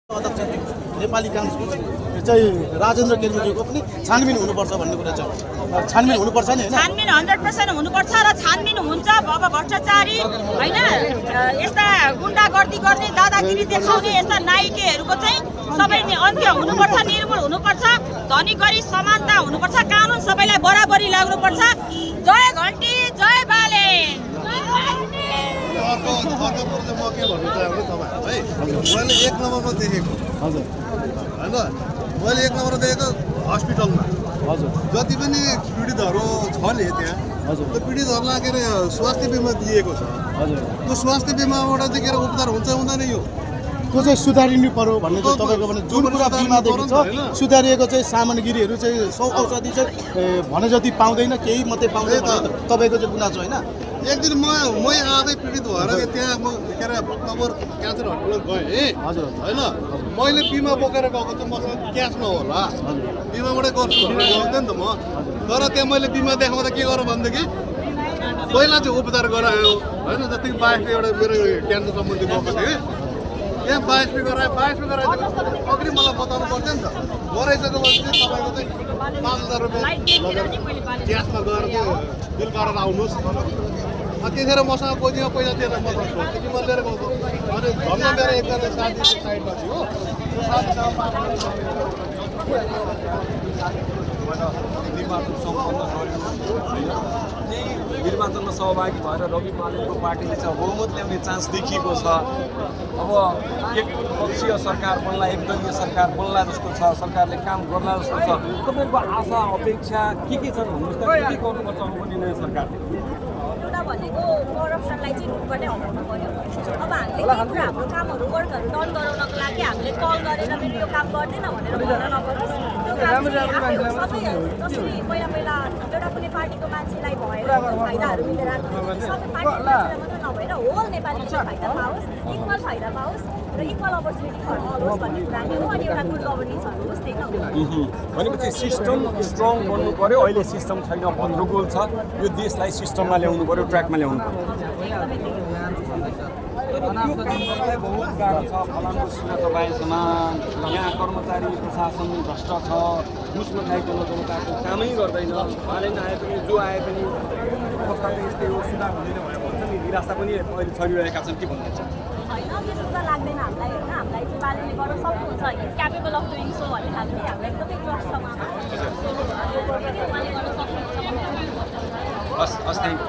नेपाली काङ्ग्रेसको चाहिँ राजेन्द्र केर्मीज्यूको पनि छानबिन हुनुपर्छ भन्ने कुरा छ। छानबिन हुनुपर्छ नि, छानबिन 100% हुनुपर्छ र छानबिन हुन्छ। अब भ्रष्टाचारी हैन, यस्ता गुण्डागर्दी गर्ने, दादागिरी देखाउने यस्ता नाइकेहरूको चाहिँ सबै अन्त्य हुनुपर्छ, निर्मूल हुनुपर्छ। धनी गरिब समानता हुनुपर्छ, कानुन सबैलाई बराबरी लाग्नुपर्छ। जय घन्टी, जय बाले। मैले एक नम्बरमा देखेको हजुर होइन, मैले एक नम्बरमा देखेको हस्पिटलमा हजुर जति पनि पीडितहरू छन् त्यहाँ हजुर त्यो पीडितहरूलाई के अरे स्वास्थ्य बिमा दिएको छ। हजुर त्यो स्वास्थ्य बिमाबाट चाहिँ के अरे उपचार हुन्छ हुँदैन यो त्यो चाहिँ सुधारिनु पर्यो भन्ने चाहिँ तपाईँको भने जुन कुरा बिमादेखि छ सुधारिएको चाहिँ सामग्रीहरू चाहिँ औषधि चाहिँ भने जति पाउँदैन, केही मात्रै पाउँदैन तपाईँको चाहिँ गुनासो होइन। एक दिन म आफै पीडित भएर त्यहाँ म के अरे भक्तपुर क्यान्सर हस्पिटल गएँ हजुर होइन। मैले बिमा बोकेर गएको चाहिँ मसँग क्यास नहोला, बिमाबाटै गर्छु भनेर गएको थिएँ नि त म। तर त्यहाँ मैले बिमा देखाउँदा के गरेँ भनेदेखि पहिला चाहिँ उपचार गरायो होइन। जस्तै बायोप्सी एउटा मेरो क्यान्सर सम्बन्धी गएको थिएँ, त्यहाँ बायोप्सी गरायो अघि मलाई बताउनु पर्थ्यो नि त। गराइसकेपछि चाहिँ तपाईँको चाहिँ 5,000 रुपियाँ लगेर क्यासमा गएर चाहिँ बिल गरेर आउनुहोस्। त्यतिखेर मसँग कोहीसँग पैसा थिएन, मसँग बिमा लिएर गएको। अनि घरमा मेरो एकजना साथी साइडमा थियो, त्यो साथीसँग निर्वाचनमा सहभागी भएर रवि मालेको पार्टीले चाहिँ बहुमत ल्याउने चान्स देखिएको छ। अब एक पक्षीय सरकार बन्ला, एकदलीय सरकार बन्ला जस्तो छ, सरकारले काम गर्ला जस्तो छ। तपाईँको आशा अपेक्षा के छन् भन्नुहोस् त, के गर्नुपर्छ अब पनि नयाँ सरकारले? एउटा भनेको करप्सनलाई चाहिँ रुटबाटै हटाउनु पर्यो। अब हामीले हाम्रो कामहरू वर्कहरू टर्न गराउनको लागि हामीले कल गरेर मेरो यो काम गर्दैन भनेर भन्न नपरोस्। त्यो काम सबै जसरी पहिला एउटा कुनै पार्टीको मान्छेलाई भएर फाइदाहरू मिलेर सबै पार्टीको मान्छेलाई मात्र नभएर होल नेपालीको फाइदा पाओस्, इक्वल फाइदा पाओस् र इक्वल अपर्च्युनिटी फर अल होस् भन्ने कुरा नै हो। अनि एउटा गुड गभर्नेन्सहरू होस्, त्यही नै हो। भनेपछि सिस्टम स्ट्रङ बन्नु पर्यो। अहिले सिस्टम छैन, भद्रगोल छ। यो देशलाई सिस्टममा ल्याउनु पर्यो, ट्र्याकमा ल्याउनु पर्यो। बहुत गाह्रो छ। फलानु तपाईँसँग यहाँ कर्मचारी प्रशासन भ्रष्ट छ, मुस्लो खाइकन जनताको कामै गर्दैन। उहाँले आए पनि जो आए पनि अवस्था चाहिँ यस्तै हो, सुधार हुँदैन भनेर भन्छ नि। निराशा पनि अहिले छरिरहेका छन्, के भन्नुहुन्छ? होइन, त्यस्तो त लाग्दैन हामीलाई होइन। हामीलाई चाहिँ बालेले गर्न सक्नुहुन्छ, is capable of doing so भन्ने खालको चाहिँ हामीलाई एकदमै ट्रस्ट छ उहाँमा। उहाँले गर्न सक्नुहुन्छ। हस्, थ्याङ्क यू।